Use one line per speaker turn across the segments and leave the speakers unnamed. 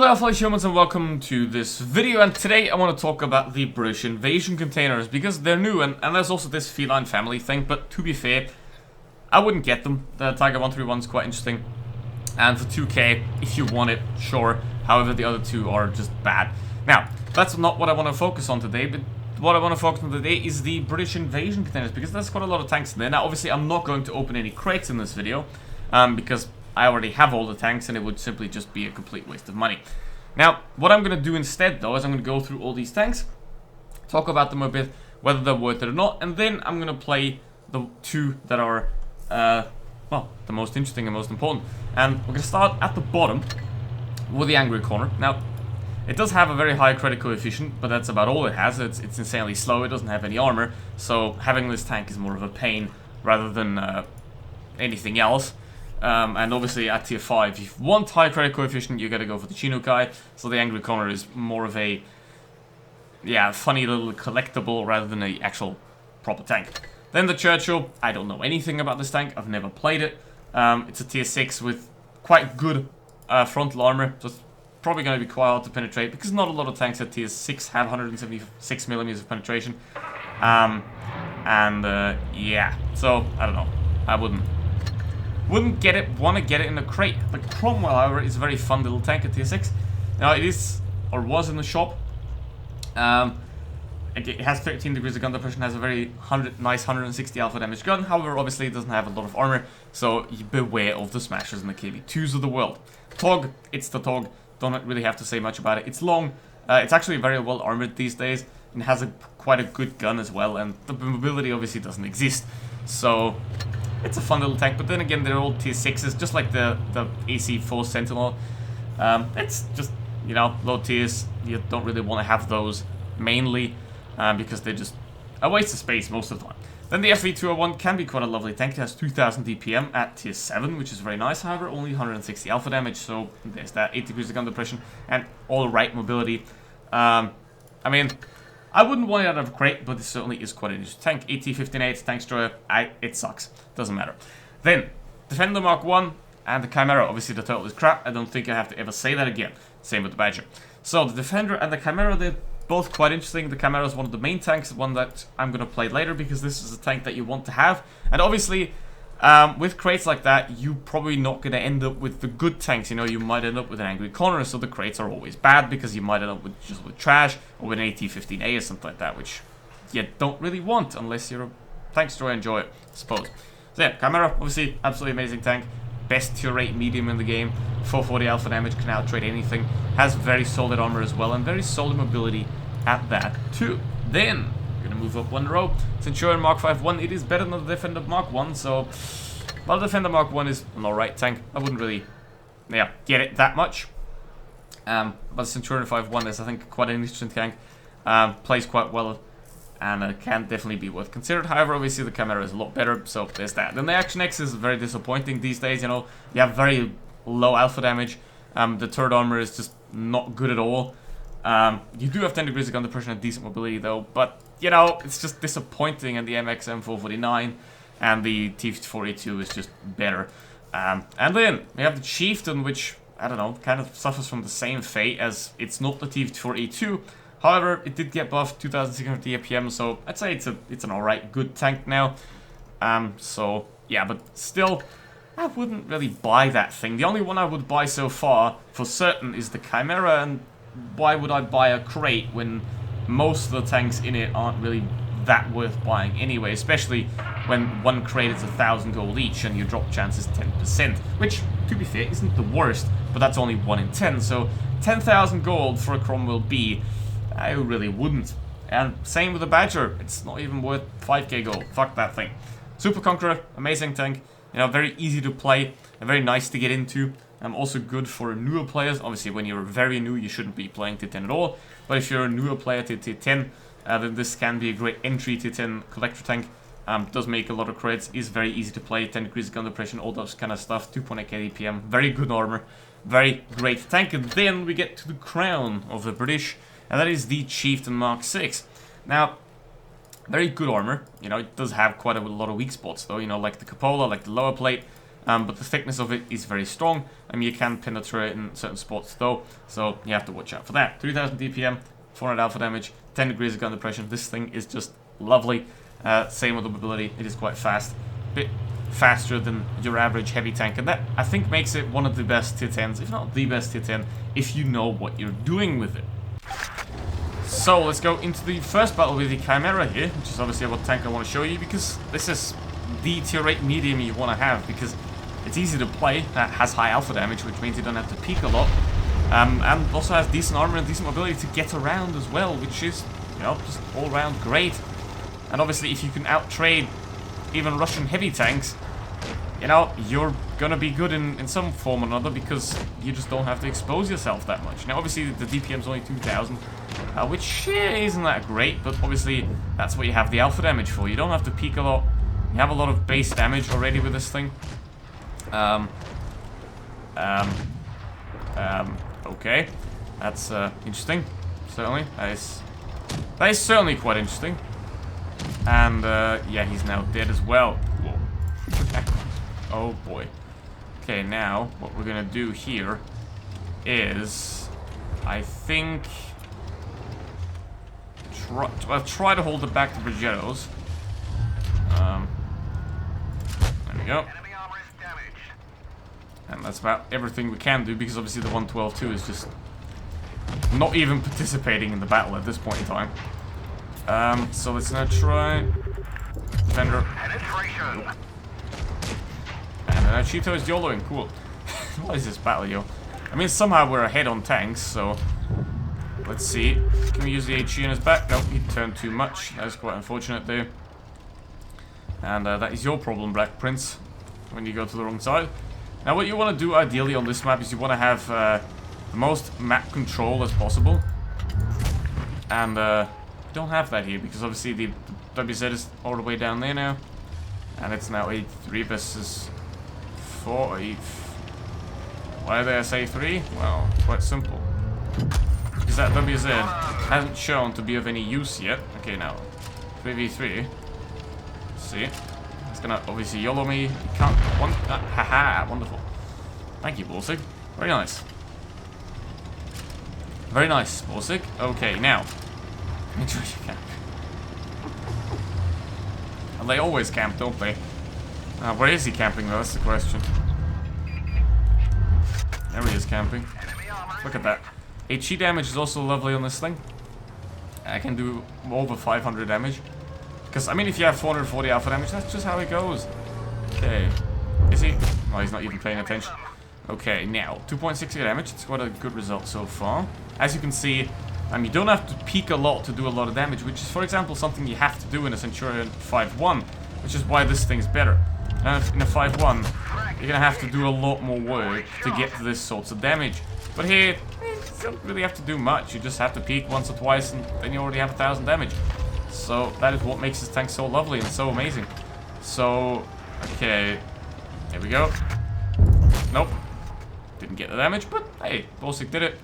Hello there, fellow humans, and welcome to this video. And today I want to talk about the British invasion containers because they're new, and there's also this feline family thing. But to be fair, I wouldn't get them. The Tiger 131 is quite interesting, and for 2k, if you want it, sure. However, the other two are just bad. Now, that's not what I want to focus on today, but what I want to focus on today is the British invasion containers because there's quite a lot of tanks in there. Now, obviously, I'm not going to open any crates in this video because I already have all the tanks and it would simply just be a complete waste of money. Now, what I'm going to do instead, though, is I'm going to go through all these tanks, talk about them a bit, whether they're worth it or not, and then I'm going to play the two that are, well, the most interesting and most important. And we're going to start at the bottom with the Angry Corner. Now, it does have a very high credit coefficient, but that's about all it has. It's insanely slow, it doesn't have any armor, so having this tank is more of a pain rather than anything else. And obviously at tier 5, if you want high credit coefficient, you gotta go for the Chinook guy. So the Angry Corner is more of a, yeah, funny little collectible rather than an actual proper tank. Then the Churchill, I don't know anything about this tank, I've never played it. It's a tier 6 with quite good frontal armor, so it's probably gonna be quite hard to penetrate because not a lot of tanks at tier 6 have 176mm of penetration. Yeah, so I don't know, I wouldn't get it, want to get it in a crate. The Cromwell, however, is a very fun little tank at tier 6. Now, it is, or was in the shop. It has 13 degrees of gun depression, has a very nice 160 alpha damage gun. However, obviously, it doesn't have a lot of armor, so you beware of the Smashers and the KB2s of the world. Tog, it's the Tog. Don't really have to say much about it. It's long. It's actually very well armored these days, and has quite a good gun as well, and the mobility obviously doesn't exist. So it's a fun little tank, but then again, they're all tier 6s, just like the AC4 Sentinel. It's just, you know, low tiers. You don't really want to have those, mainly, because they're just a waste of space most of the time. Then the FV201 can be quite a lovely tank. It has 2000 DPM at tier 7, which is very nice, however, only 160 alpha damage, so there's that, 8 degrees of gun depression, and alright mobility. I mean, I wouldn't want it out of a crate, but it certainly is quite an interesting tank. AT-59, Tank Destroyer, it sucks. Doesn't matter. Then, Defender Mark 1 and the Chimera. Obviously, the turtle is crap. I don't think I have to ever say that again. Same with the Badger. So, the Defender and the Chimera, they're both quite interesting. The Chimera is one of the main tanks, one that I'm going to play later, because this is a tank that you want to have. And obviously, with crates like that, you're probably not going to end up with the good tanks. You know, you might end up with an Angry Corner, so the crates are always bad because you might end up with just with trash or with an AT-15A or something like that, which you don't really want unless you're a tank destroyer. Enjoy it, I suppose. So yeah, Chimera, obviously, absolutely amazing tank. Best tier 8 medium in the game. 440 alpha damage, can outtrade anything. Has very solid armor as well, and very solid mobility at that too. Then gonna move up one row. Centurion Mark 5-1, it is better than the Defender Mark 1, so while the Defender Mark 1 is an alright tank, I wouldn't really, yeah, get it that much. But Centurion 5-1 is, I think, quite an interesting tank. Plays quite well, and can definitely be worth considered. However, obviously the Chimera is a lot better, so there's that. Then the Action X is very disappointing these days, you know. You have very low alpha damage. The turret armor is just not good at all. You do have 10 degrees of gun depression and decent mobility though, but you know, it's just disappointing, and the MX M449 and the T4A2 is just better. And then we have the Chieftain, which, I don't know, kind of suffers from the same fate as it's not the T4A2. However, it did get buffed 2600 DPM, so I'd say it's an alright, good tank now. So yeah, but still, I wouldn't really buy that thing. The only one I would buy so far, for certain, is the Chimera, and why would I buy a crate when most of the tanks in it aren't really that worth buying anyway, especially when one crate is 1,000 gold each and your drop chance is 10%, which, to be fair, isn't the worst, but that's only 1 in 10, so 10,000 gold for a Cromwell B, I really wouldn't. And same with the Badger, it's not even worth 5k gold, fuck that thing. Super Conqueror, amazing tank, you know, very easy to play, and very nice to get into. Also good for newer players. Obviously, when you're very new, you shouldn't be playing tier 10 at all. But if you're a newer player to tier 10, then this can be a great entry tier 10 collector tank. Does make a lot of credits, is very easy to play, 10 degrees of gun depression, all those kind of stuff, 2.8k DPM, very good armor, very great tank. And then we get to the crown of the British, and that is the Chieftain Mark 6. Now, very good armor, you know, it does have quite a lot of weak spots though, you know, like the cupola, like the lower plate. but the thickness of it is very strong, and you can penetrate in certain spots though, so you have to watch out for that. 3000 DPM, 400 alpha damage, 10 degrees of gun depression. This thing is just lovely. Same with the mobility, it is quite fast, a bit faster than your average heavy tank, and that I think makes it one of the best tier 10s, if not the best tier 10, if you know what you're doing with it. So let's go into the first battle with the Chimera here, which is obviously what tank I want to show you, because this is the tier 8 medium you want to have, because it's easy to play, has high alpha damage, which means you don't have to peek a lot, and also has decent armor and decent mobility to get around as well, which is, you know, just all around great. And obviously if you can out-trade even Russian heavy tanks, you know, you're gonna be good in some form or another, because you just don't have to expose yourself that much. Now obviously the DPM's only 2000, which isn't that great, but obviously that's what you have the alpha damage for. You don't have to peek a lot, you have a lot of base damage already with this thing. Okay, that's interesting, certainly. That is certainly quite interesting. And yeah, he's now dead as well. Whoa. Oh boy. Okay, now what we're gonna do here is, I think, try to hold it back to Progettos. There we go. And that's about everything we can do, because obviously the 112-2 is just not even participating in the battle at this point in time. So let's now try Defender. And Cheeto is YOLOing, cool. What is this battle, yo? I mean, somehow we're ahead on tanks, so let's see. Can we use the HE in his back? Nope, he turned too much. That's quite unfortunate there. And that is your problem, Black Prince, when you go to the wrong side. Now what you want to do ideally on this map is you want to have the most map control as possible. And we don't have that here, because obviously the WZ is all the way down there now. And it's now 83 versus 4. Why did I say 3? Well, quite simple. Because that WZ hasn't shown to be of any use yet. Okay, now 3v3. Let's see. It's gonna obviously YOLO me. You can't. Haha, wonderful. Thank you, Borsig. Very nice. Very nice, Borsig. Okay, now. Make sure you camp. And they always camp, don't they? Where is he camping though? That's the question. There he is camping. Look at that. HE damage is also lovely on this thing. I can do over 500 damage. Because, I mean, if you have 440 alpha damage, that's just how it goes. Okay. Is he? Oh, he's not even paying attention. Okay, now, 2.60 damage. It's quite a good result so far. As you can see, you don't have to peek a lot to do a lot of damage, which is, for example, something you have to do in a Centurion 5-1, which is why this thing's better. Now, in a 5-1, you're gonna have to do a lot more work to get to this sorts of damage. But here, you don't really have to do much. You just have to peek once or twice, and then you already have 1000 damage. So that is what makes this tank so lovely and so amazing. So, okay, here we go. Nope, didn't get the damage, but hey, Borsig did it,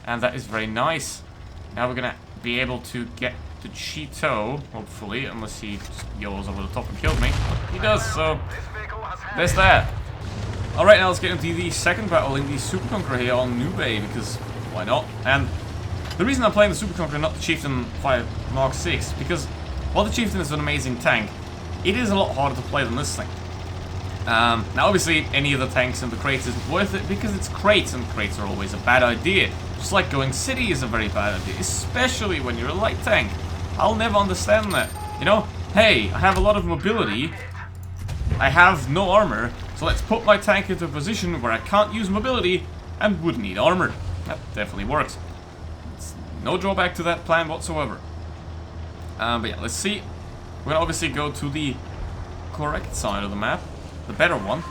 and that is very nice. Now we're gonna be able to get the Cheeto, hopefully, unless he just YOLOs over the top and killed me. He does, so there's that. Alright, now let's get into the second battle in the Super Conqueror here on New Bay, because why not? And the reason I'm playing the Super Conqueror, not the Chieftain 5 Mark 6, because while the Chieftain is an amazing tank, it is a lot harder to play than this thing. Now obviously any of the tanks in the crates isn't worth it, because it's crates, and crates are always a bad idea. Just like going city is a very bad idea, especially when you're a light tank. I'll never understand that. You know, hey, I have a lot of mobility, I have no armor, so let's put my tank into a position where I can't use mobility and would need armor. That definitely works. No drawback to that plan whatsoever. But yeah, let's see. We're gonna obviously go to the correct side of the map, the better one.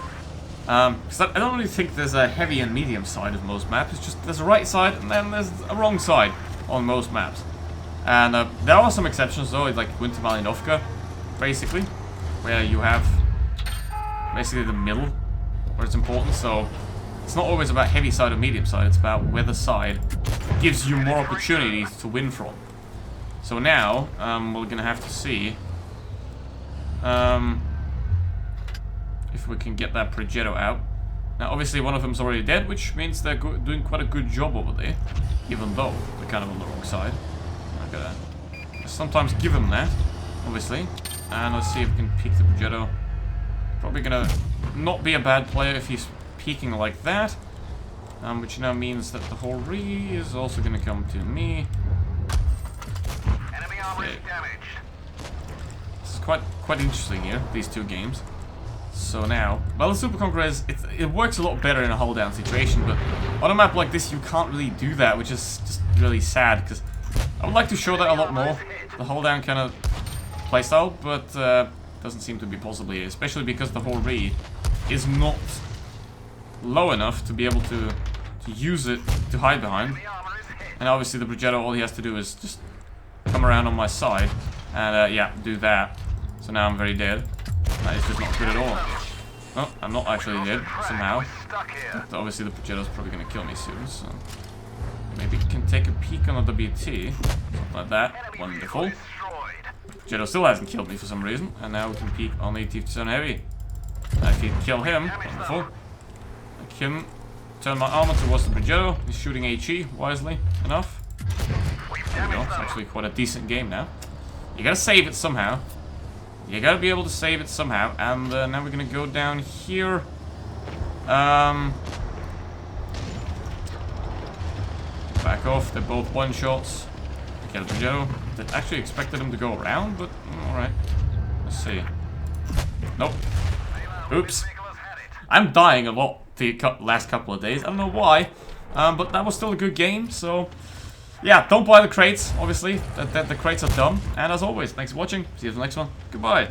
Because I don't really think there's a heavy and medium side of most maps. It's just there's a right side and then there's a wrong side on most maps. And there are some exceptions though, like Winter Malinovka, basically, where you have basically the middle where it's important. So it's not always about heavy side or medium side, it's about where the side gives you more opportunities to win from. So now, we're gonna have to see if if we can get that Progetto out. Now, obviously, one of them's already dead, which means they're doing quite a good job over there, even though they're kind of on the wrong side. I gotta sometimes give them that, obviously. And let's see if we can peek the Progetto. Probably gonna not be a bad player if he's peeking like that, which now means that the whole re is also gonna come to me.
Enemy armor is damaged.
This is quite interesting here, these two games. So now, well, the Super Conqueror it works a lot better in a hold down situation, but on a map like this you can't really do that, which is just really sad, because I would like to show that a lot more, the hold down kind of playstyle, but doesn't seem to be possible here, especially because the whole re is not low enough to be able to use it to hide behind. And obviously the Progetto, all he has to do is just come around on my side and yeah, do that. So now I'm very dead. That is just not good at all. Oh, I'm not actually dead somehow. But obviously the Progetto's probably gonna kill me soon, so maybe we can take a peek on the WT. Something like that. Wonderful. Progetto still hasn't killed me for some reason, and now we can peek on the T-57 Heavy. Now if you kill him, wonderful. I can turn my armor towards the Progetto. He's shooting HE wisely enough. There we go. It's actually quite a decent game now. You gotta save it somehow. You gotta be able to save it somehow. And now we're gonna go down here. Back off. They're both one-shots. Kill the Progetto. I actually expected him to go around, but alright. Let's see. Nope. Oops. I'm dying a lot the last couple of days. I don't know why. But that was still a good game, so yeah, don't buy the crates, obviously. The crates are dumb. And as always, thanks for watching. See you in the next one. Goodbye.